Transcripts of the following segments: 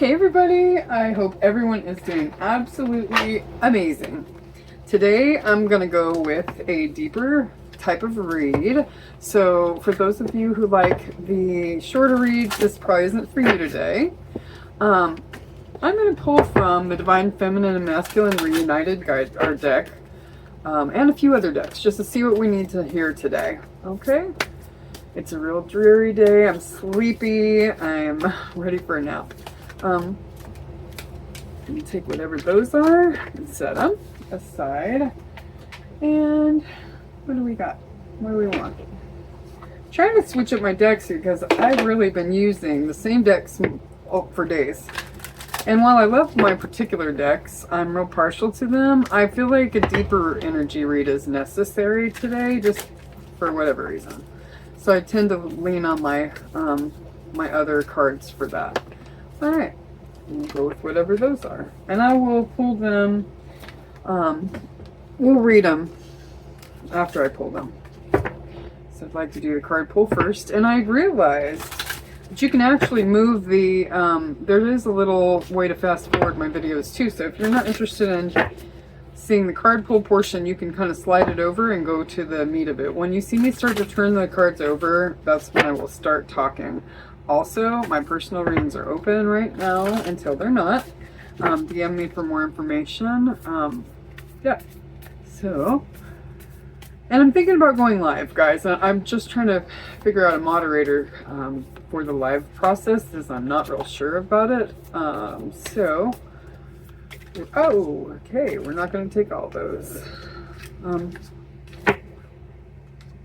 Hey everybody, I hope everyone is doing absolutely amazing. Today I'm going to go with a deeper type of read. So for those of you who like the shorter reads, this probably isn't for you today. I'm going to pull from the Divine Feminine and Masculine Reunited Guide, our deck, and a few other decks just to see what we need to hear today. Okay? It's a real dreary day. I'm sleepy. I'm ready for a nap. I'm going to take whatever those are and set them aside. And what do we got? What do we want? I'm trying to switch up my decks here because I've really been using the same decks for days. And while I love my particular decks, I'm real partial to them. I feel like a deeper energy read is necessary today, just for whatever reason. So I tend to lean on my my other cards for that. All right, we'll go with whatever those are, and I will pull them. We'll read them after I pull them. So I'd like to do the card pull first, and I realized that you can actually move the. There is a little way to fast forward my videos too. So if you're not interested in seeing the card pull portion, you can kind of slide it over and go to the meat of it. When you see me start to turn the cards over, that's when I will start talking. Also, my personal readings are open right now until they're not. DM me for more information. Yeah. So, and I'm thinking about going live, guys. I'm just trying to figure out a moderator for the live process, because I'm not real sure about it. So, oh, okay, we're not going to take all those.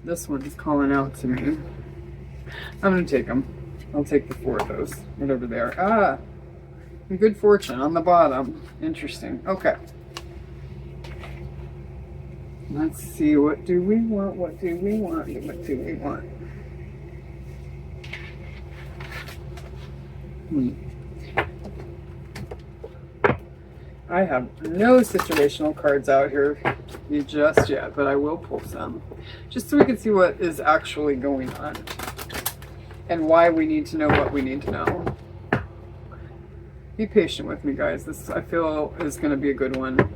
This one's calling out to me. I'm going to take them. I'll take the 4 of those, whatever they are. Ah, good fortune on the bottom. Interesting. Okay. Let's see. What do we want? What do we want? What do we want? I have no situational cards out here just yet, but I will pull some just so we can see what is actually going on and why we need to know what we need to know. Be patient with me, guys. This, I feel, is going to be a good one.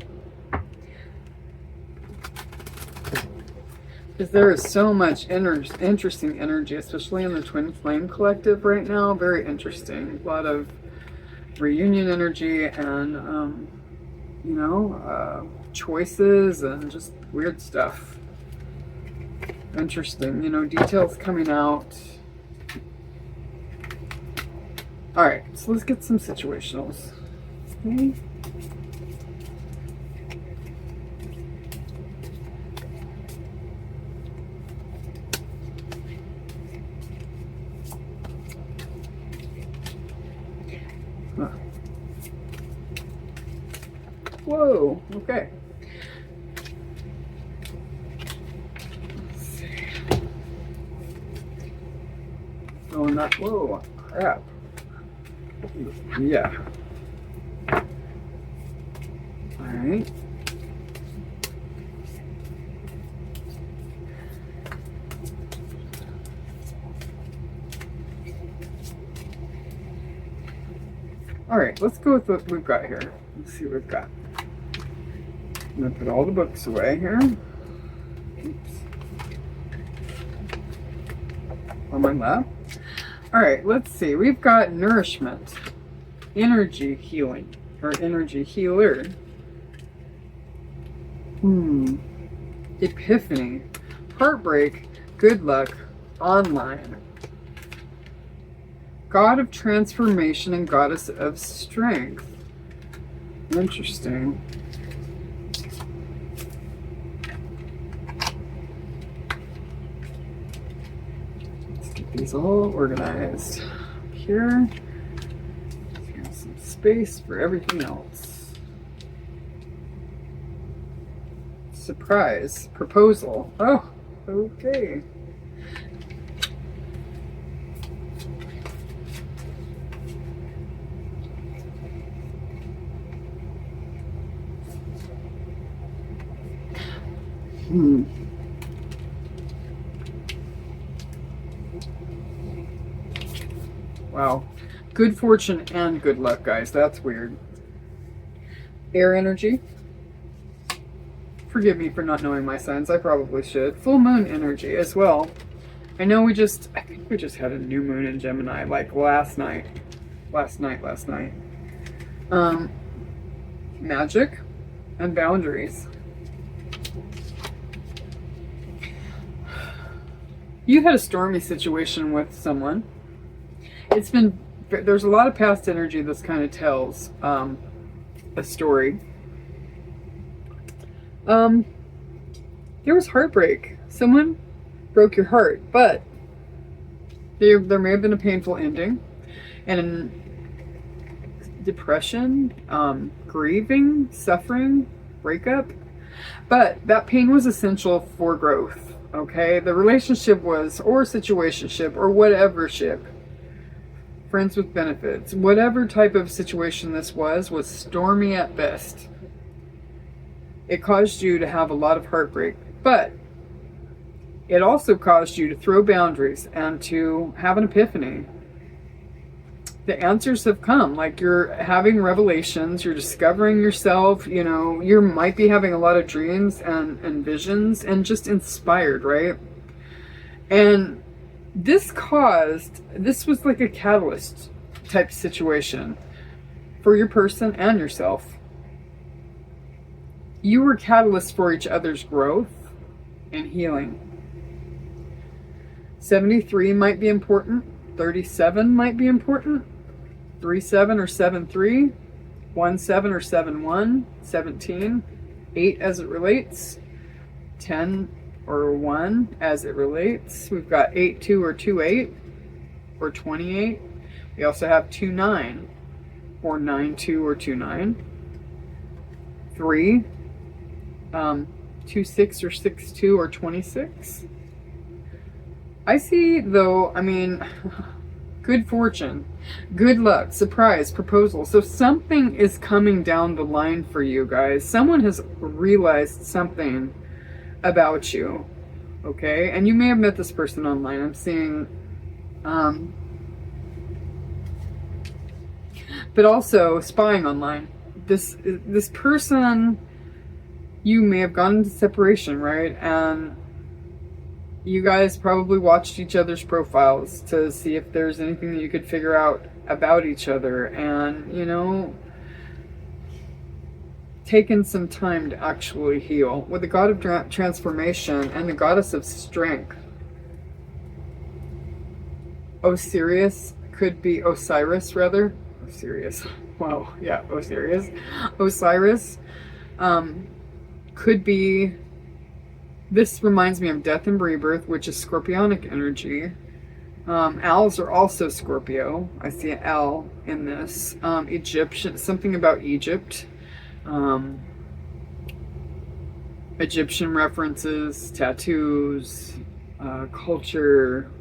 Because there is so much interesting energy, especially in the Twin Flame Collective right now. Very interesting. A lot of reunion energy and, you know, choices and just weird stuff. Interesting. You know, details coming out. Alright, so let's get some situationals. Okay. Whoa, okay. Let's see. Oh, not, whoa, crap. Yeah. Alright. Alright, let's go with what we've got here. Let's see what we've got. I'm going to put all the books away here. Oops. On my lap. Alright, let's see. We've got nourishment, energy healing, or energy healer. Epiphany, heartbreak, good luck, online. God of transformation and goddess of strength. Interesting. These all organized here. Here's some space for everything else. Surprise proposal. Oh, okay. Wow. Good fortune and good luck, guys. That's weird. Air energy. Forgive me for not knowing my signs. I probably should. Full moon energy as well. I know I think we just had a new moon in Gemini, like last night. Last night. Magic and boundaries. You had a stormy situation with someone. There's a lot of past energy this kind of tells a story. There was heartbreak. Someone broke your heart, but there may have been a painful ending, and depression, grieving, suffering, breakup. But that pain was essential for growth. Okay, the relationship was, or situationship, or whatever ship, friends with benefits, whatever type of situation this was stormy at best. It caused you to have a lot of heartbreak, but it also caused you to throw boundaries and to have an epiphany. The answers have come, like you're having revelations, you're discovering yourself, you know, you might be having a lot of dreams and visions and just inspired, right? And this was like a catalyst type situation for your person and yourself. You were catalysts for each other's growth and healing. 73 might be important. 37 might be important. 37 or 73. 17 or 71. 17. 8 as it relates. 10 or 1 as it relates. We've got 8-2 or 2-8 or 28. We also have 2-9 or 9-2 or 2-9. 3. 2-6 or 6-2 or 26. I see, though, I mean, good fortune, good luck, surprise, proposal. So something is coming down the line for you guys. Someone has realized something about you, okay? And you may have met this person online. I'm seeing, but also spying online. This person, you may have gone into separation, right? And you guys probably watched each other's profiles to see if there's anything that you could figure out about each other, and, you know, taken some time to actually heal. With the god of transformation and the goddess of strength, Osiris could be Osiris, rather. Osiris. Wow, yeah, Osiris. Osiris could be. This reminds me of death and rebirth, which is scorpionic energy. Owls are also Scorpio. I see an owl in this. Egyptian, something about Egypt. Egyptian references, tattoos, culture,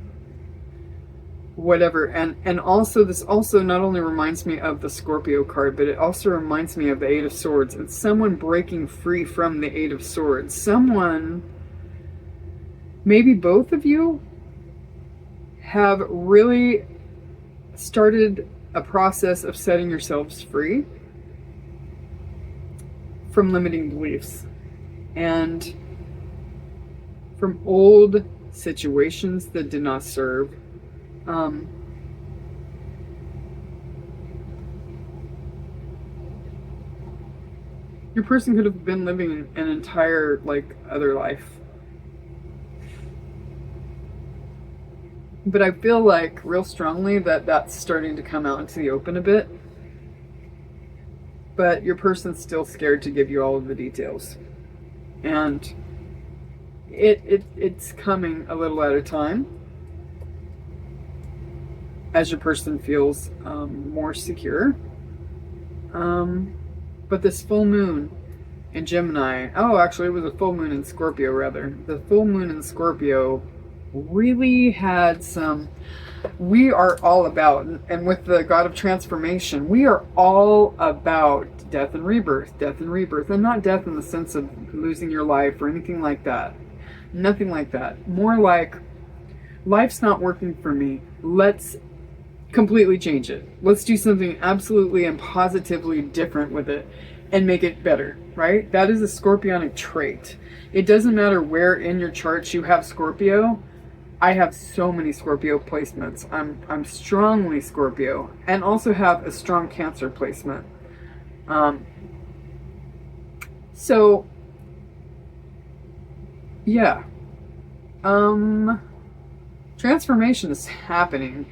whatever. And also, this also not only reminds me of the Scorpio card, but it also reminds me of the Eight of Swords. It's someone breaking free from the Eight of Swords. Someone, maybe both of you, have really started a process of setting yourselves free from limiting beliefs and from old situations that did not serve. Your person could have been living an entire, like, other life. But I feel like real strongly that that's starting to come out into the open a bit. But your person's still scared to give you all of the details. And it's coming a little at a time as your person feels more secure. But this full moon in Gemini, oh, actually it was a full moon in Scorpio, rather. The full moon in Scorpio really had some, we are all about, and with the god of transformation, we are all about death and rebirth, and not death in the sense of losing your life or anything like that. Nothing like that. More like, life's not working for me. Let's completely change it. Let's do something absolutely and positively different with it and make it better, right? That is a Scorpionic trait. It doesn't matter where in your charts you have Scorpio. I have so many Scorpio placements. I'm strongly Scorpio, and also have a strong Cancer placement. So yeah, transformation is happening,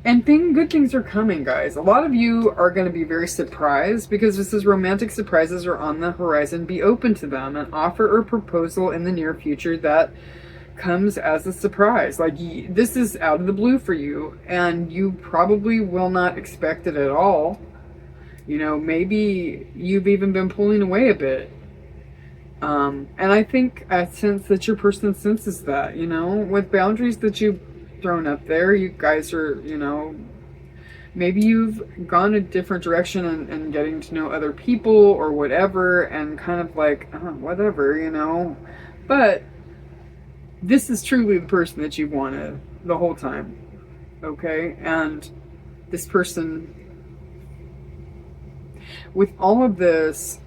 and good things are coming, guys. A lot of you are going to be very surprised because this is romantic surprises are on the horizon. Be open to them. An offer or proposal in the near future that comes as a surprise. Like, this is out of the blue for you, and you probably will not expect it at all. You know, maybe you've even been pulling away a bit. And I think I sense that your person senses that, you know, with boundaries that you've thrown up there, you guys are, you know, maybe you've gone a different direction and getting to know other people or whatever, and kind of like, whatever, you know, but this is truly the person that you've wanted the whole time. Okay. And this person, with all of this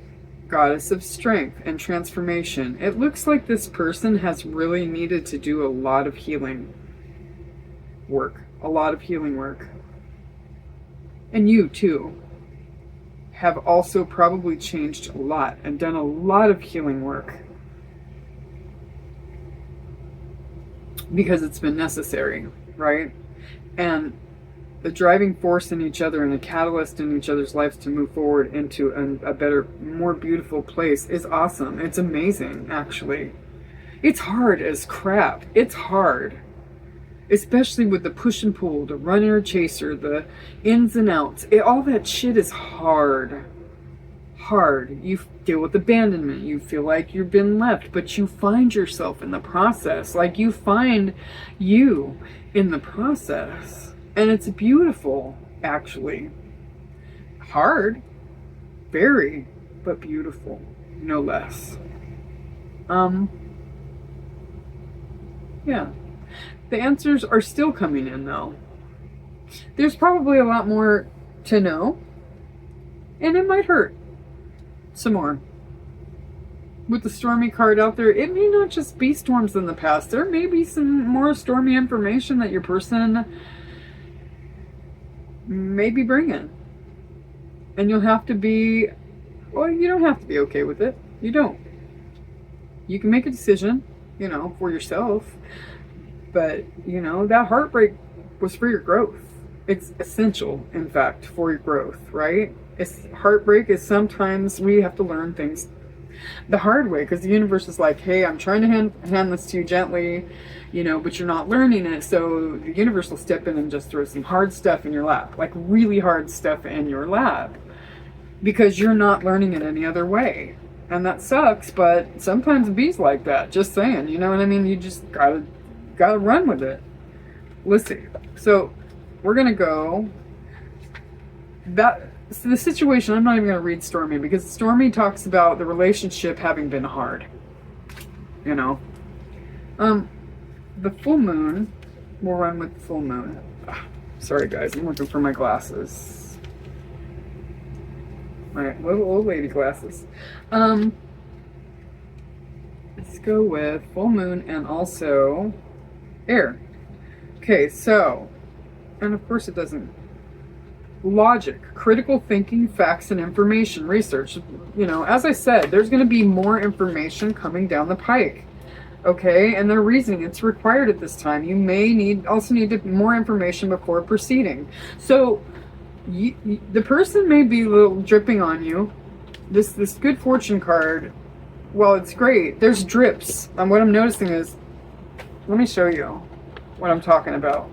goddess of strength and transformation, it looks like this person has really needed to do a lot of healing work. And you too have also probably changed a lot and done a lot of healing work because it's been necessary, right? And the driving force in each other and the catalyst in each other's lives to move forward into a better, more beautiful place is awesome. It's amazing, actually. It's hard as crap. It's hard. Especially with the push and pull, the runner chaser, the ins and outs. All that shit is hard. Hard. You deal with abandonment. You feel like you've been left, but you find yourself in the process. Like, you find you in the process. And it's beautiful, actually. Hard. Very, but beautiful. No less. Yeah. The answers are still coming in, though. There's probably a lot more to know. And it might hurt some more. With the stormy card out there, it may not just be storms in the past. There may be some more stormy information that your person may be bringing. And you'll have to be, well, you don't have to be okay with it. You don't. You can make a decision, you know, for yourself. But, you know, that heartbreak was for your growth. It's essential, in fact, for your growth, right? Heartbreak is sometimes we have to learn things the hard way, because the universe is like, hey, I'm trying to hand this to you gently, you know, but you're not learning it. So the universe will step in and just throw some hard stuff in your lap, like really hard stuff in your lap, because you're not learning it any other way. And that sucks, but sometimes it be's like that. Just saying, you know what I mean? You just gotta run with it. Let's see. So we're gonna go so the situation, I'm not even gonna read Stormy, because Stormy talks about the relationship having been hard. You know. The full moon, we'll run with the full moon. Sorry guys, I'm looking for my glasses. My little old lady glasses. Let's go with full moon and also air. Okay, so, and of course it doesn't. Logic, critical thinking, facts and information, research. You know, as I said, there's going to be more information coming down the pike. Okay, and their reasoning, it's required at this time. You may also need more information before proceeding. So the person may be a little dripping on you. This good fortune card, well, it's great. There's drips. And what I'm noticing is, let me show you what I'm talking about.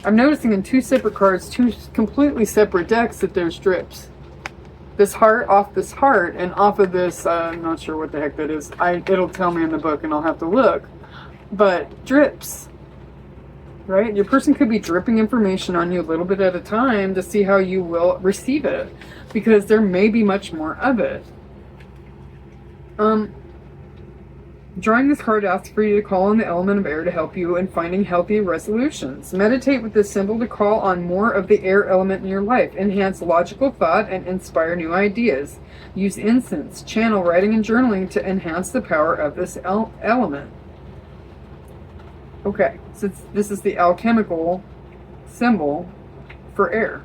I'm noticing in two separate cards, two completely separate decks, that there's drips. This heart off this heart and off of this, I'm not sure what the heck that is. It'll tell me in the book and I'll have to look. But drips, right? Your person could be dripping information on you a little bit at a time to see how you will receive it, because there may be much more of it. Drawing this card asks for you to call on the element of air to help you in finding healthy resolutions. Meditate with this symbol to call on more of the air element in your life. Enhance logical thought and inspire new ideas. Use incense, channel, writing, and journaling to enhance the power of this element. Okay, so this is the alchemical symbol for air.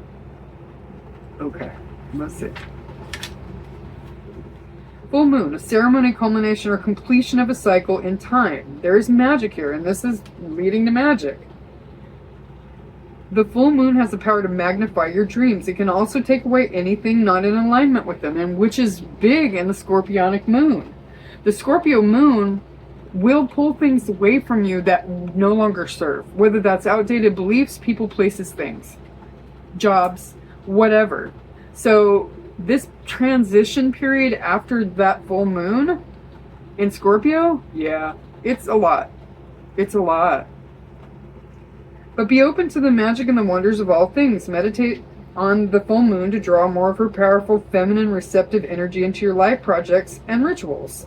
Okay, let's see. Full moon, a ceremony, culmination, or completion of a cycle in time. There is magic here, and this is leading to magic. The full moon has the power to magnify your dreams. It can also take away anything not in alignment with them, and which is big in the Scorpionic moon. The Scorpio moon will pull things away from you that no longer serve, whether that's outdated beliefs, people, places, things, jobs, whatever. So this transition period after that full moon in Scorpio, yeah, it's a lot. It's a lot. But be open to the magic and the wonders of all things. Meditate on the full moon to draw more of her powerful, feminine, receptive energy into your life projects and rituals.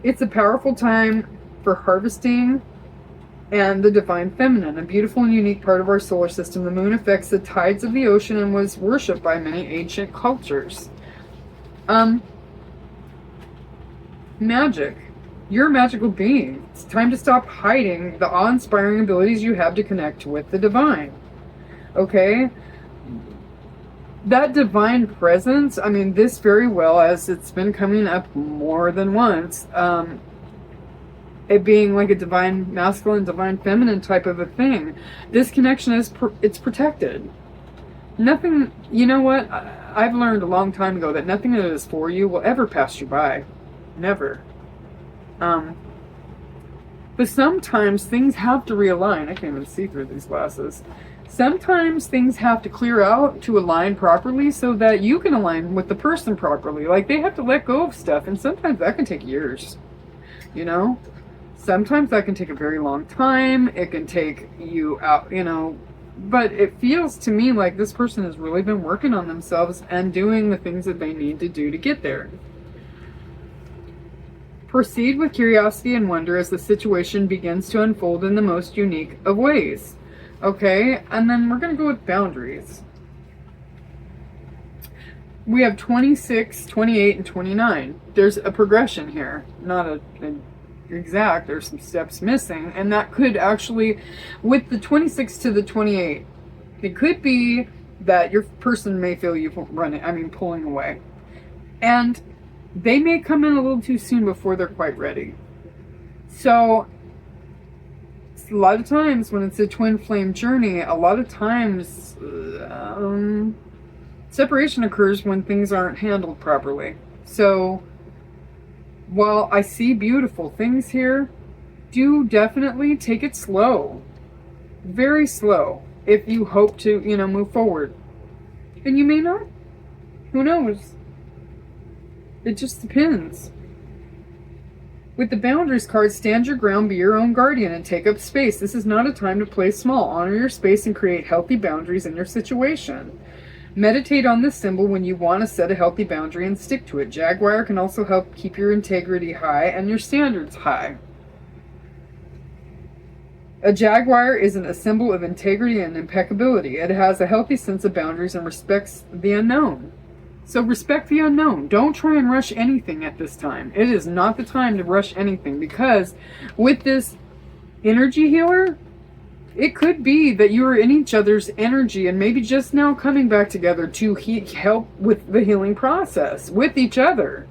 It's a powerful time for harvesting and the divine feminine, a beautiful and unique part of our solar system. The moon affects the tides of the ocean and was worshipped by many ancient cultures. Magic. You're a magical being. It's time to stop hiding the awe-inspiring abilities you have to connect with the divine. Okay? That divine presence, I mean, this very well, as it's been coming up more than once, it being like a divine masculine, divine feminine type of a thing. This connection is, it's protected. Nothing, you know what? I've learned a long time ago that nothing that is for you will ever pass you by. Never. But sometimes things have to realign. I can't even see through these glasses. Sometimes things have to clear out to align properly so that you can align with the person properly. Like, they have to let go of stuff, and sometimes that can take years. You know? Sometimes that can take a very long time. It can take you out, you know. But it feels to me like this person has really been working on themselves and doing the things that they need to do to get there. Proceed with curiosity and wonder as the situation begins to unfold in the most unique of ways. Okay, and then we're going to go with boundaries. We have 26, 28, and 29. There's a progression here, not an exact. There's some steps missing, and that could actually, with the 26 to the 28, it could be that your person may feel you pulling away. And they may come in a little too soon before they're quite ready. So, a lot of times when it's a twin flame journey, a lot of times separation occurs when things aren't handled properly. So, while I see beautiful things here, do definitely take it slow. Very slow. If you hope to, move forward. And you may not. Who knows? It just depends. With the boundaries card, stand your ground, be your own guardian, and take up space. This is not a time to play small. Honor your space and create healthy boundaries in your situation. Meditate on this symbol when you want to set a healthy boundary and stick to it. Jaguar can also help keep your integrity high and your standards high. A jaguar is a symbol of integrity and impeccability. It has a healthy sense of boundaries and respects the unknown. So respect the unknown. Don't try and rush anything at this time. It is not the time to rush anything, because with this energy healer, it could be that you are in each other's energy and maybe just now coming back together to help with the healing process with each other,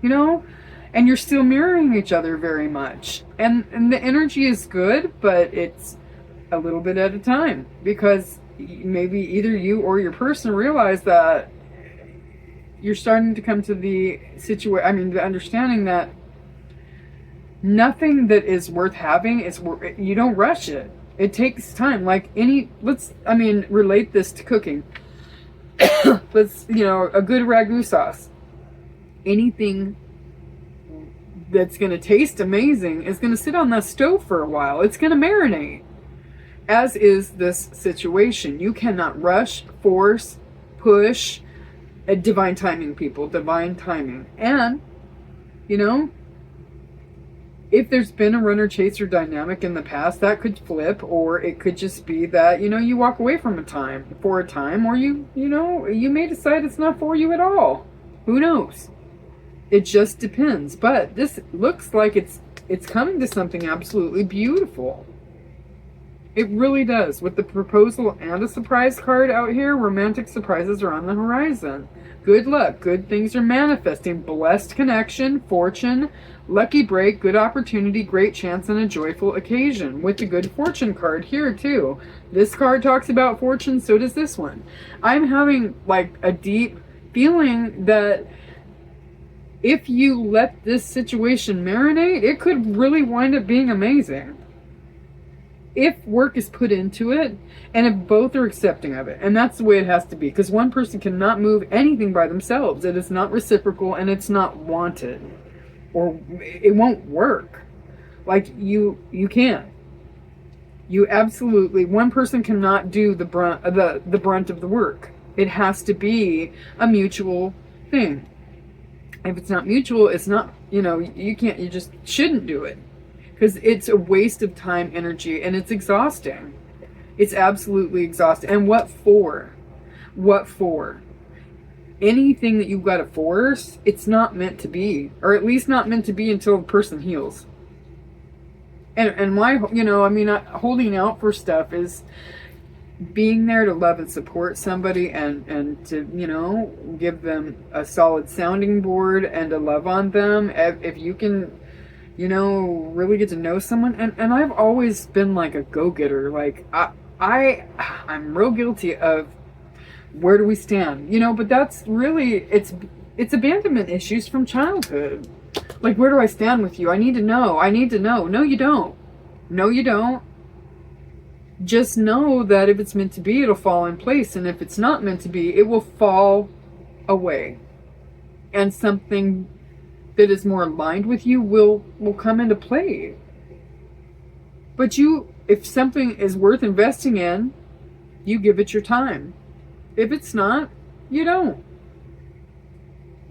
and you're still mirroring each other very much. And the energy is good, but it's a little bit at a time, because maybe either you or your person realize that you're starting to come to the the understanding that nothing that is worth having you don't rush it. It takes time. Like relate this to cooking. A good ragu sauce. Anything that's going to taste amazing is going to sit on the stove for a while. It's going to marinate. As is this situation. You cannot rush, force, push. Divine timing, people. Divine timing. And, if there's been a runner-chaser dynamic in the past, that could flip, or it could just be that, you know, you walk away from a time, or you know, you may decide it's not for you at all. Who knows? It just depends. But this looks like it's coming to something absolutely beautiful. It really does. With the proposal and a surprise card out here, romantic surprises are on the horizon. Good luck. Good things are manifesting. Blessed connection, fortune, lucky break, good opportunity, great chance, and a joyful occasion. With the good fortune card here too. This card talks about fortune, so does this one. I'm having like a deep feeling that if you let this situation marinate, it could really wind up being amazing. If work is put into it, and if both are accepting of it. And that's the way it has to be, because one person cannot move anything by themselves. It is not reciprocal, and it's not wanted, or it won't work. Like, you can't. You absolutely, one person cannot do the brunt of the work. It has to be a mutual thing. If it's not mutual, it's not, you know, you just shouldn't do it. Because it's a waste of time, energy, and it's exhausting. It's absolutely exhausting. And what for? What for? Anything that you've got to force, it's not meant to be. Or at least not meant to be until the person heals. And my, you know, I mean, holding out for stuff is being there to love and support somebody, and to, you know, give them a solid sounding board and to love on them. If you can, you know, really get to know someone. And I've always been like a go-getter. Like, I'm real guilty of where do we stand, you know, but that's really, it's abandonment issues from childhood. Like, where do I stand with you? I need to know. No, you don't. No, you don't. Just know that if it's meant to be, it'll fall in place. And if it's not meant to be, it will fall away. And something that is more aligned with you will come into play. But if something is worth investing in, you give it your time. If it's not, you don't.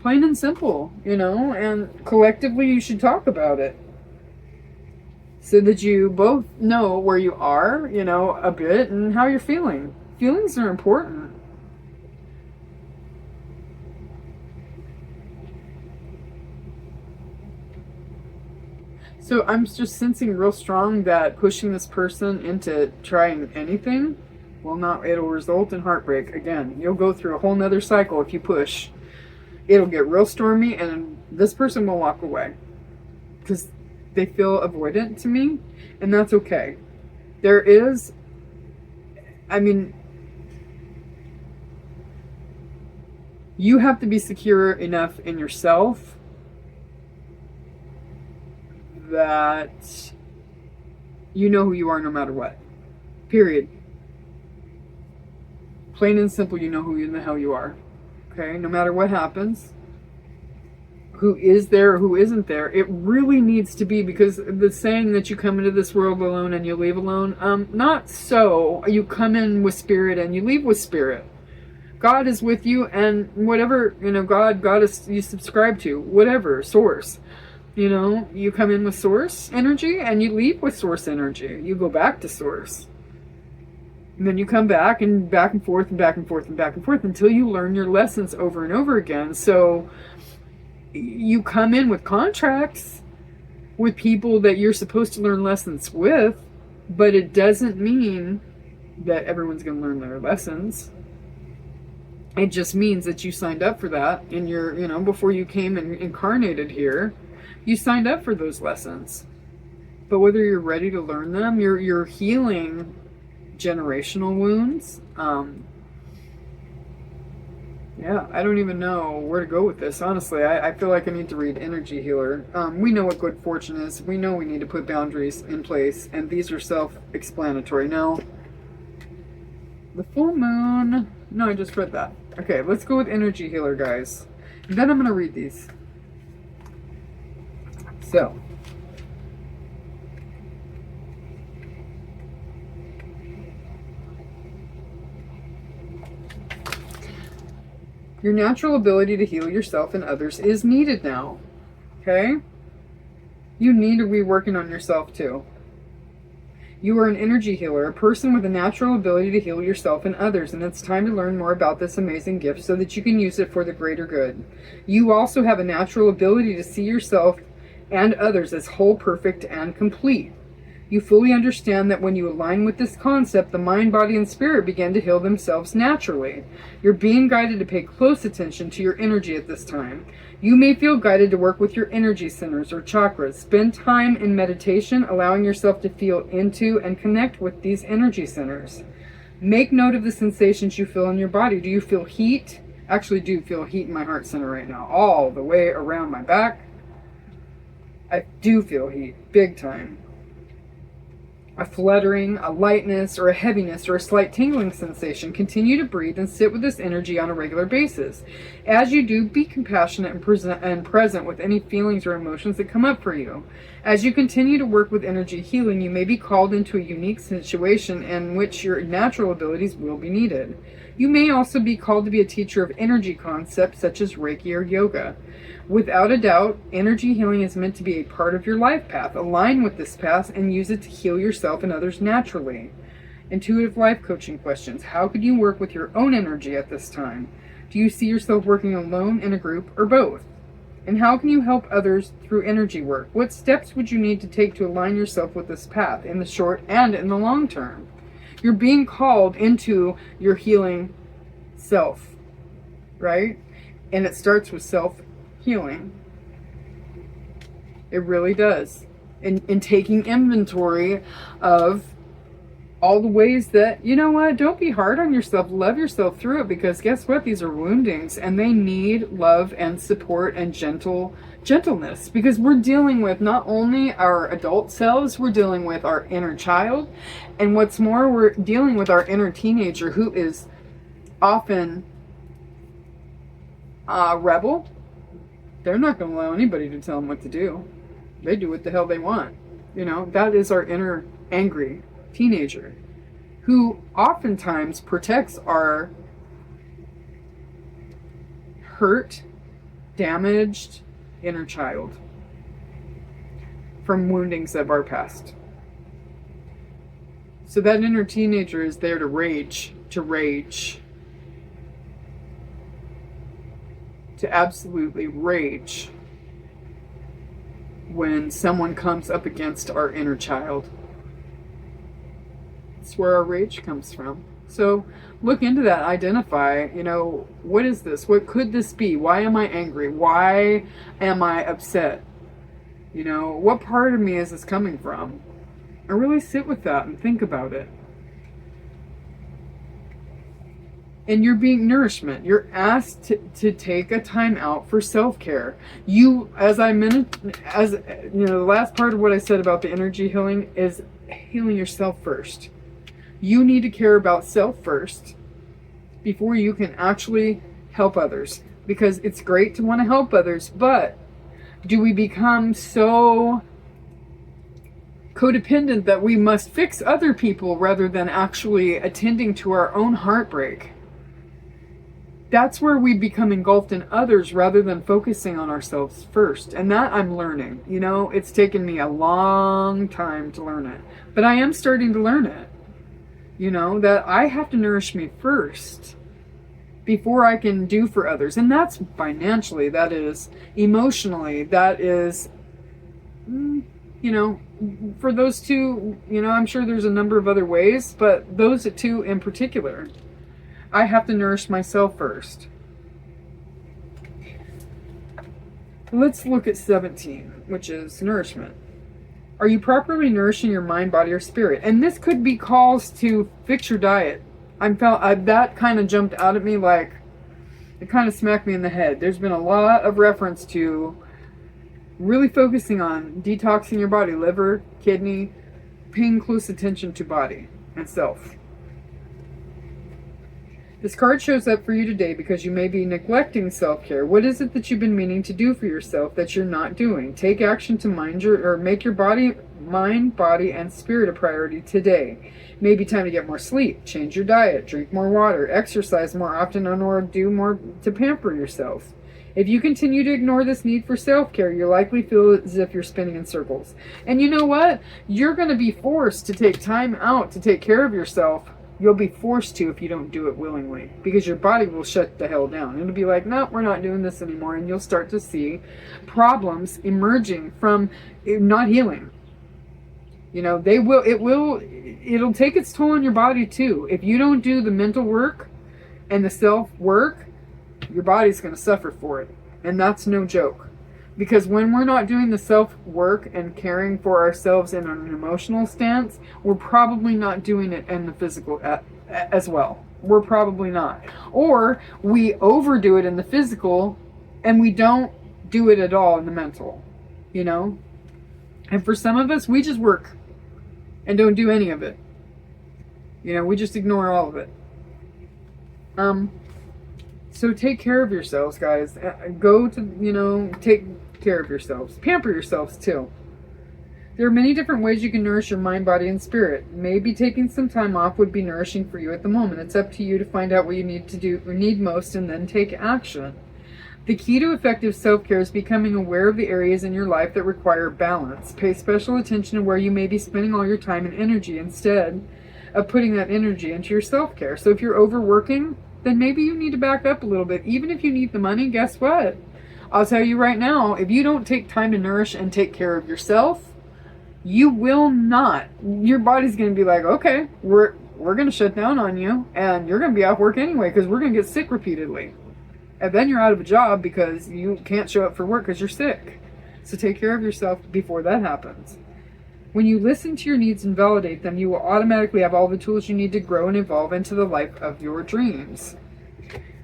Plain and simple, you know, and collectively you should talk about it. So that you both know where you are, you know, a bit, and how you're feeling. Feelings are important. So I'm just sensing real strong that pushing this person into trying anything it'll result in heartbreak. Again, you'll go through a whole nother cycle if you push. It'll get real stormy, and this person will walk away. Because they feel avoidant to me, and that's okay. There is, I mean, you have to be secure enough in yourself that you know who you are no matter what. Period. Plain and simple, you know who in the hell you are. Okay? No matter what happens. Who is there or who isn't there. It really needs to be, because the saying that you come into this world alone and you leave alone, not so. You come in with spirit and you leave with spirit. God is with you, and whatever, you know, God is, you subscribe to, whatever, source. You know, you come in with source energy and you leave with source energy. You go back to source. And then you come back and forth and back and forth and back and forth until you learn your lessons over and over again. So you come in with contracts with people that you're supposed to learn lessons with, but it doesn't mean that everyone's going to learn their lessons. It just means that you signed up for that in your, you know, before you came and incarnated here. You signed up for those lessons. But whether you're ready to learn them, you're healing generational wounds. Yeah, I don't even know where to go with this. Honestly, I feel like I need to read Energy Healer. We know what good fortune is. We know we need to put boundaries in place. And these are self-explanatory. Now, the full moon... No, I just read that. Okay, let's go with Energy Healer, guys. And then I'm going to read these. So, your natural ability to heal yourself and others is needed now. Okay? You need to be working on yourself too. You are an energy healer, a person with a natural ability to heal yourself and others, and it's time to learn more about this amazing gift so that you can use it for the greater good. You also have a natural ability to see yourself and others as whole, perfect, and complete. You fully understand that when you align with this concept, the mind, body, and spirit begin to heal themselves naturally. You're being guided to pay close attention to your energy at this time. You may feel guided to work with your energy centers or chakras. Spend time in meditation, allowing yourself to feel into and connect with these energy centers. Make note of the sensations you feel in your body. Do you feel heat? Actually, do feel heat in my heart center right now, all the way around my back. I do feel heat, big time. A fluttering, a lightness, or a heaviness, or a slight tingling sensation. Continue to breathe and sit with this energy on a regular basis. As you do, be compassionate and present with any feelings or emotions that come up for you. As you continue to work with energy healing, you may be called into a unique situation in which your natural abilities will be needed. You may also be called to be a teacher of energy concepts such as Reiki or yoga. Without a doubt, energy healing is meant to be a part of your life path. Align with this path and use it to heal yourself and others naturally. Intuitive life coaching questions. How could you work with your own energy at this time? Do you see yourself working alone, in a group, or both? And how can you help others through energy work? What steps would you need to take to align yourself with this path in the short and in the long term? You're being called into your healing self, right? And it starts with self-healing. It really does. In taking inventory of all the ways that, you know what, don't be hard on yourself. Love yourself through it, because guess what? These are woundings and they need love and support and gentleness, because we're dealing with not only our adult selves, we're dealing with our inner child. And what's more, we're dealing with our inner teenager who is often a rebel. They're not going to allow anybody to tell them what to do. They do what the hell they want. You know, that is our inner angry teenager who oftentimes protects our hurt, damaged inner child from woundings of our past. So that inner teenager is there to rage, to absolutely rage when someone comes up against our inner child. It's where our rage comes from. So look into that, identify, you know, what is this? What could this be? Why am I angry? Why am I upset? You know, what part of me is this coming from? And really sit with that and think about it. And you're being nourishment. You're asked to take a time out for self-care. You, as you know, the last part of what I said about the energy healing is healing yourself first. You need to care about self first before you can actually help others. Because it's great to want to help others, but do we become so codependent that we must fix other people rather than actually attending to our own heartbreak? That's where we become engulfed in others rather than focusing on ourselves first. And that I'm learning. You know, it's taken me a long time to learn it. But I am starting to learn it. You know, that I have to nourish me first before I can do for others. And that's financially, that is emotionally, that is, you know, for those two, you know, I'm sure there's a number of other ways, but those two in particular. I have to nourish myself first. Let's look at 17, which is nourishment. Are you properly nourishing your mind, body, or spirit? And this could be calls to fix your diet. That kind of jumped out at me like, it kind of smacked me in the head. There's been a lot of reference to really focusing on detoxing your body, liver, kidney, paying close attention to body and self. This card shows up for you today because you may be neglecting self-care. What is it that you've been meaning to do for yourself that you're not doing? Take action to make your mind, body, and spirit a priority today. Maybe time to get more sleep, change your diet, drink more water, exercise more often, or do more to pamper yourself. If you continue to ignore this need for self-care, you'll likely feel as if you're spinning in circles. And you know what? You're going to be forced to take time out to take care of yourself. You'll be forced to if you don't do it willingly, because your body will shut the hell down. It'll be like, no, we're not doing this anymore. And you'll start to see problems emerging from not healing. You know, it'll take its toll on your body too. If you don't do the mental work and the self-work, your body's going to suffer for it. And that's no joke. Because when we're not doing the self-work and caring for ourselves in an emotional stance, we're probably not doing it in the physical as well. We're probably not. Or we overdo it in the physical and we don't do it at all in the mental. You know? And for some of us, we just work and don't do any of it. You know, we just ignore all of it. So take care of yourselves, guys. Go to, you know, take care of yourselves. Pamper yourselves, too. There are many different ways you can nourish your mind, body, and spirit. Maybe taking some time off would be nourishing for you at the moment. It's up to you to find out what you need to do or need most and then take action. The key to effective self-care is becoming aware of the areas in your life that require balance. Pay special attention to where you may be spending all your time and energy instead of putting that energy into your self-care. So if you're overworking, then maybe you need to back up a little bit. Even if you need the money, guess what? I'll tell you right now, if you don't take time to nourish and take care of yourself, you will not. Your body's going to be like, okay, we're going to shut down on you, and you're going to be off work anyway because we're going to get sick repeatedly. And then you're out of a job because you can't show up for work because you're sick. So take care of yourself before that happens. When you listen to your needs and validate them, you will automatically have all the tools you need to grow and evolve into the life of your dreams.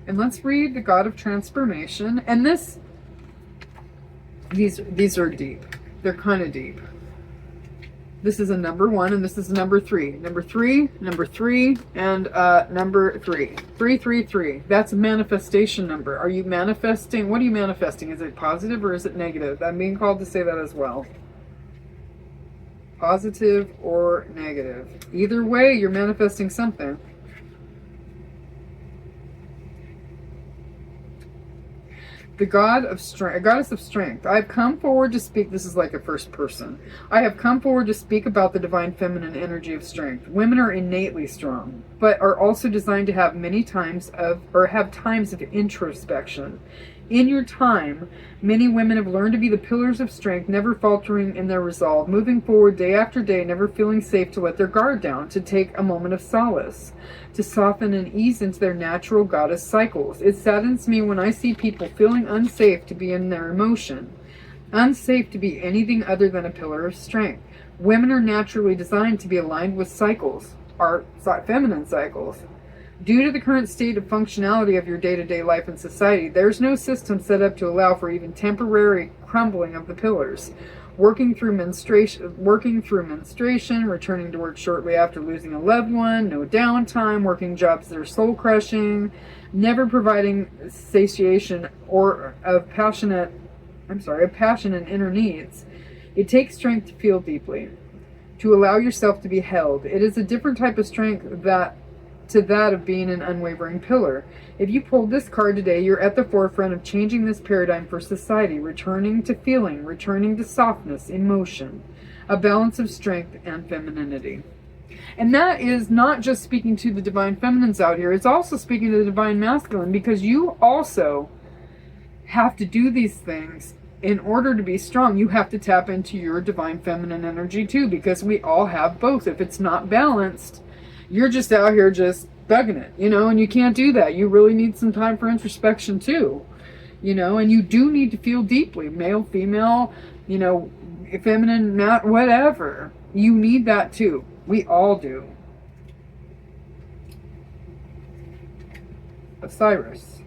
And let's read the God of Transformation. And these are deep. They're kind of deep. This is a number 1 and this is a number 3. Number 3, number 3, and number 3. 333. That's a manifestation number. Are you manifesting? What are you manifesting? Is it positive or is it negative? I'm being called to say that as well. Positive or negative. Either way, you're manifesting something. The God of strength, goddess of strength. I have come forward to speak. This is like a first person. I have come forward to speak about the divine feminine energy of strength. Women are innately strong, but are also designed to have times of introspection. In your time, many women have learned to be the pillars of strength, never faltering in their resolve, moving forward day after day, never feeling safe to let their guard down, to take a moment of solace, to soften and ease into their natural goddess cycles. It saddens me when I see people feeling unsafe to be in their emotion, unsafe to be anything other than a pillar of strength. Women are naturally designed to be aligned with cycles, our feminine cycles. Due to the current state of functionality of your day-to-day life and society, there's no system set up to allow for even temporary crumbling of the pillars. Working through menstruation, returning to work shortly after losing a loved one, no downtime, working jobs that are soul-crushing, never providing satiation or of passion and inner needs. It takes strength to feel deeply, to allow yourself to be held. It is a different type of strength to that of being an unwavering pillar. If you pulled this card today, you're at the forefront of changing this paradigm for society, returning to feeling, returning to softness, emotion, a balance of strength and femininity. And that is not just speaking to the divine feminines out here, it's also speaking to the divine masculine, because you also have to do these things in order to be strong. You have to tap into your divine feminine energy too, because we all have both. If it's not balanced, you're just out here just bugging it, and you can't do that. You really need some time for introspection too, and you do need to feel deeply, male, female, feminine, not whatever. You need that too. We all do. Osiris.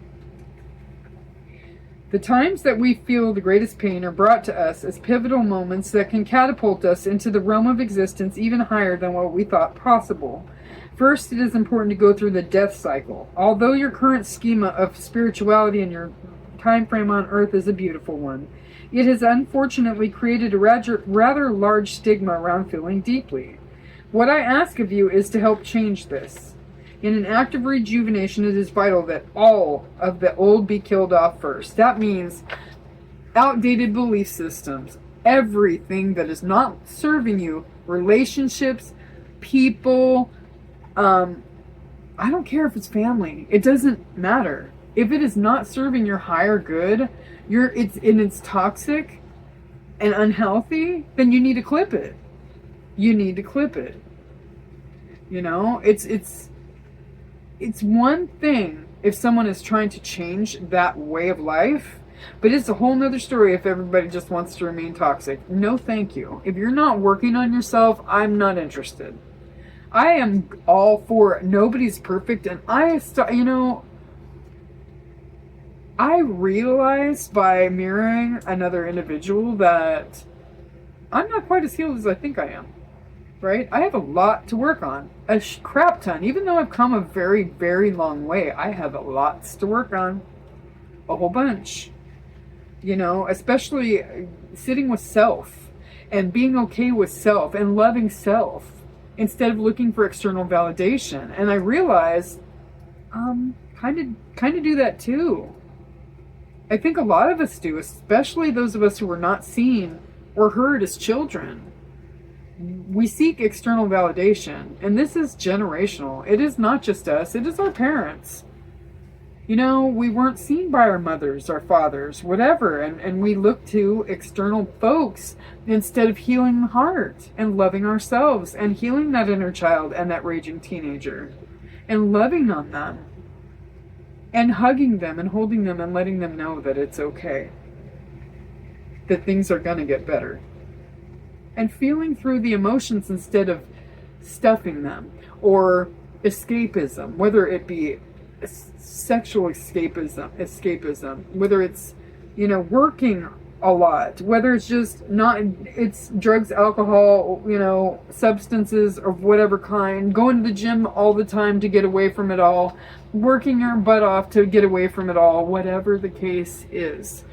The times that we feel the greatest pain are brought to us as pivotal moments that can catapult us into the realm of existence even higher than what we thought possible. First, it is important to go through the death cycle. Although your current schema of spirituality and your time frame on earth is a beautiful one, it has unfortunately created a rather large stigma around feeling deeply. What I ask of you is to help change this. In an act of rejuvenation, it is vital that all of the old be killed off first. That means outdated belief systems, everything that is not serving you, relationships, people, I don't care if it's family. It doesn't matter. If it is not serving your higher good, it's toxic and unhealthy, then you need to clip it. You need to clip it. You know, it's one thing if someone is trying to change that way of life, but it's a whole nother story if everybody just wants to remain toxic. No, thank you. If you're not working on yourself, I'm not interested. I am all for it. Nobody's perfect. And I realized by mirroring another individual that I'm not quite as healed as I think I am. Right? I have a lot to work on. A crap ton. Even though I've come a very, very long way, I have lots to work on. A whole bunch. You know, especially sitting with self and being okay with self and loving self instead of looking for external validation. And I realized, kind of do that too. I think a lot of us do, especially those of us who were not seen or heard as children. We seek external validation, and this is generational. It is not just us, it is our parents. You know, we weren't seen by our mothers, our fathers, whatever, and we look to external folks instead of healing the heart and loving ourselves and healing that inner child and that raging teenager and loving on them and hugging them and holding them and letting them know that it's okay, that things are going to get better. And feeling through the emotions instead of stuffing them, or escapism, whether it be sexual escapism, whether it's, you know, working a lot, whether it's just it's drugs, alcohol, you know, substances of whatever kind, going to the gym all the time to get away from it all, working your butt off to get away from it all, whatever the case is.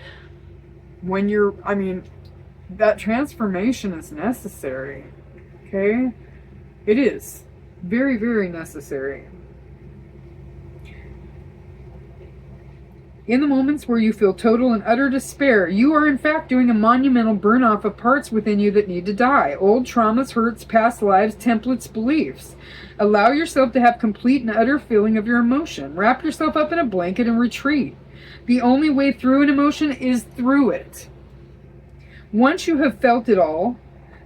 That transformation is necessary, okay? It is very, very necessary. In the moments where you feel total and utter despair, you are in fact doing a monumental burn-off of parts within you that need to die. Old traumas, hurts, past lives, templates, beliefs. Allow yourself to have complete and utter feeling of your emotion. Wrap yourself up in a blanket and retreat. The only way through an emotion is through it. Once you have felt it all,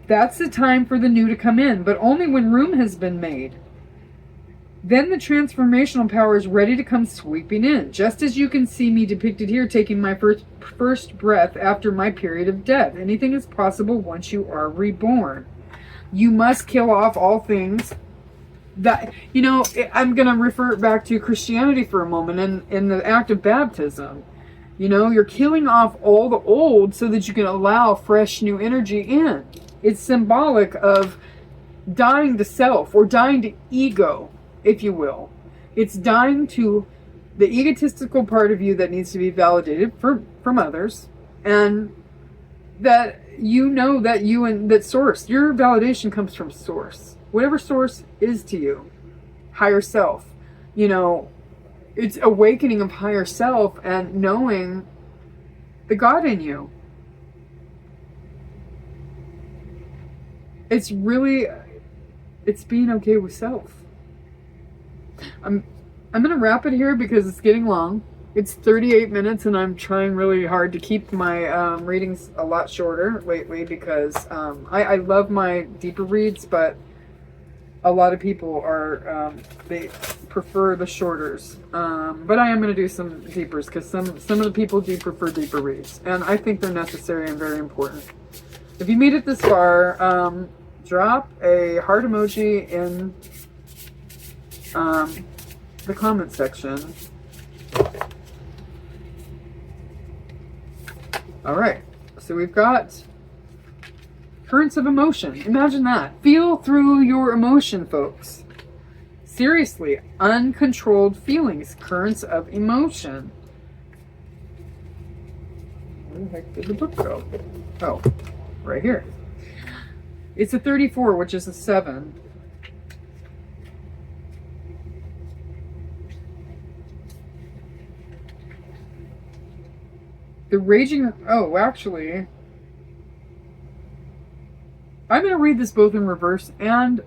that's the time for the new to come in, but only when room has been made. Then the transformational power is ready to come sweeping in, just as you can see me depicted here taking my first breath after my period of death. Anything is possible once you are reborn. You must kill off all things that, you know, I'm going to refer back to Christianity for a moment in the act of baptism. You know, you're killing off all the old so that you can allow fresh new energy in. It's symbolic of dying to self, or dying to ego, if you will. It's dying to the egotistical part of you that needs to be validated from others, and that you know that that source, your validation comes from source. Whatever source is to you, higher self, you know, it's awakening of higher self and knowing the God in you. It's being okay with self. I'm going to wrap it here because it's getting long. It's 38 minutes and I'm trying really hard to keep my readings a lot shorter lately because I love my deeper reads, but a lot of people they prefer the shorters. But I am going to do some deepers because some of the people do prefer deeper reads. And I think they're necessary and very important. If you made it this far, drop a heart emoji in the comment section. Alright, so we've got currents of emotion. Imagine that. Feel through your emotion, folks. Seriously, uncontrolled feelings, currents of emotion. Where the heck did the book go? Oh, right here. It's a 34, which is a 7. The raging... Oh, actually... I'm going to read this both in reverse and...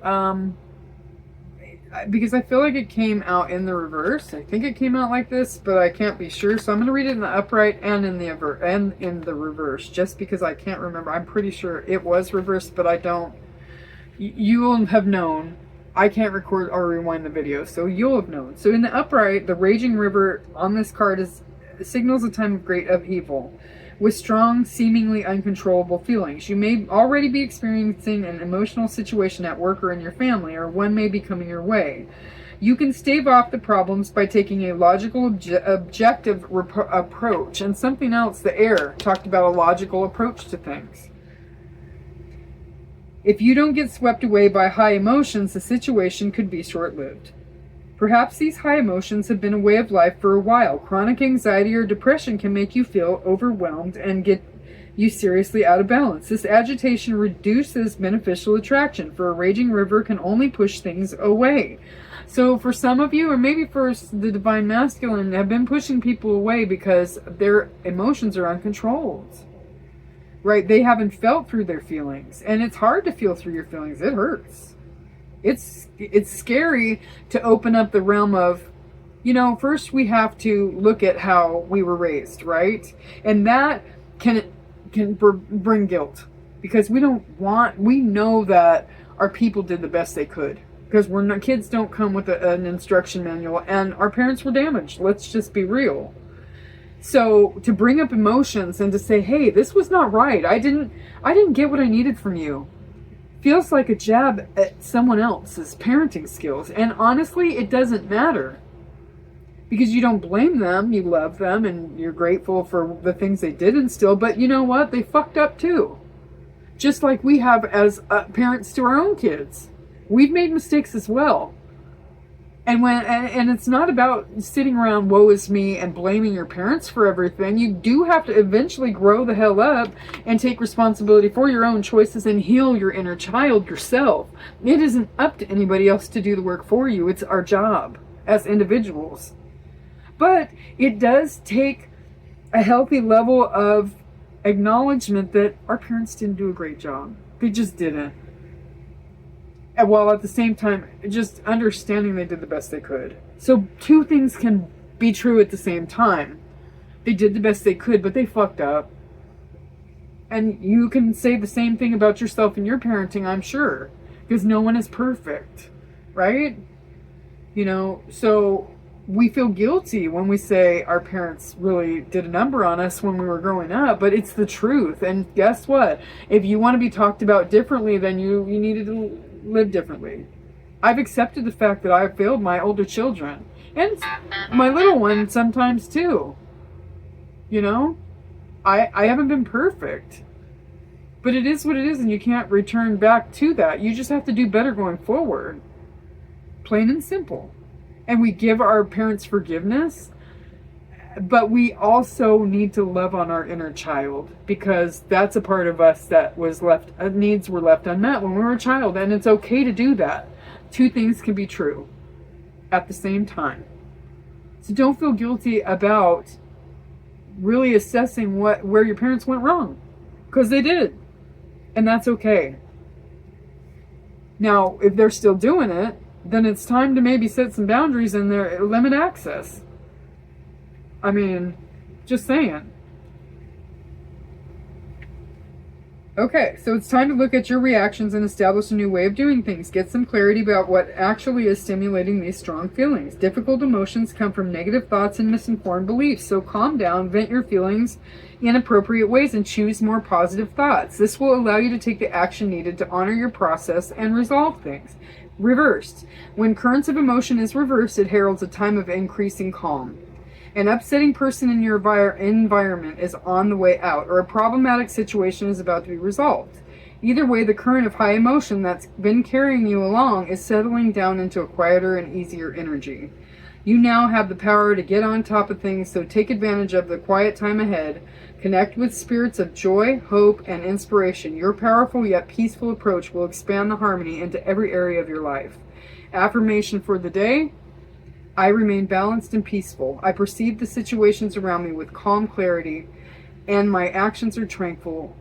because I feel like it came out in the reverse. I think it came out like this, but I can't be sure. So I'm going to read it in the upright and in the reverse, just because I can't remember. I'm pretty sure it was reversed, but I don't. You will have known. I can't record or rewind the video, so you'll have known. So in the upright, the raging river on this card signals a time of great upheaval, with strong, seemingly uncontrollable feelings. You may already be experiencing an emotional situation at work or in your family, or one may be coming your way. You can stave off the problems by taking a logical, objective approach. And something else, the air talked about a logical approach to things. If you don't get swept away by high emotions, the situation could be short-lived. Perhaps these high emotions have been a way of life for a while. Chronic anxiety or depression can make you feel overwhelmed and get you seriously out of balance. This agitation reduces beneficial attraction, for a raging river can only push things away. So for some of you, or maybe for the divine masculine, have been pushing people away because their emotions are uncontrolled. Right? They haven't felt through their feelings. And it's hard to feel through your feelings. It hurts. It's scary to open up the realm of, first we have to look at how we were raised, right? And that can bring guilt, because we know that our people did the best they could, because kids don't come with an instruction manual, and our parents were damaged. Let's just be real. So to bring up emotions and to say, hey, this was not right. I didn't get what I needed from you, feels like a jab at someone else's parenting skills. And honestly, it doesn't matter, because you don't blame them. You love them and you're grateful for the things they did instill. But you know what? They fucked up too. Just like we have as parents to our own kids. We've made mistakes as well. And it's not about sitting around woe is me and blaming your parents for everything. You do have to eventually grow the hell up and take responsibility for your own choices and heal your inner child yourself. It isn't up to anybody else to do the work for you. It's our job as individuals. But it does take a healthy level of acknowledgement that our parents didn't do a great job. They just didn't. And while at the same time, just understanding they did the best they could. So two things can be true at the same time. They did the best they could, but they fucked up. And you can say the same thing about yourself and your parenting, I'm sure. Because no one is perfect. Right? So we feel guilty when we say our parents really did a number on us when we were growing up. But it's the truth. And guess what? If you want to be talked about differently, then you needed to live differently. I've accepted the fact that I failed my older children and my little one sometimes too. I haven't been perfect, but it is what it is, and you can't return back to that. You just have to do better going forward, plain and simple. And we give our parents forgiveness, but we also need to love on our inner child, because that's a part of us that was needs were left unmet when we were a child. And it's okay to do that. Two things can be true at the same time. So don't feel guilty about really assessing where your parents went wrong, because they did. And that's okay. Now, if they're still doing it, then it's time to maybe set some boundaries and limit access. I mean, just saying. Okay, so it's time to look at your reactions and establish a new way of doing things. Get some clarity about what actually is stimulating these strong feelings. Difficult emotions come from negative thoughts and misinformed beliefs. So calm down, vent your feelings in appropriate ways, and choose more positive thoughts. This will allow you to take the action needed to honor your process and resolve things. Reversed. When currents of emotion is reversed, it heralds a time of increasing calm. An upsetting person in your environment is on the way out, or a problematic situation is about to be resolved. Either way, the current of high emotion that's been carrying you along is settling down into a quieter and easier energy. You now have the power to get on top of things, so take advantage of the quiet time ahead. Connect with spirits of joy, hope, and inspiration. Your powerful yet peaceful approach will expand the harmony into every area of your life. Affirmation for the day: I remain balanced and peaceful. I perceive the situations around me with calm clarity and my actions are tranquil,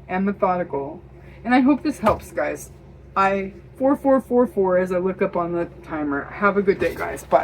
and methodical. And I hope this helps, guys. 4444 as I look up on the timer. Have a good day, guys. Bye.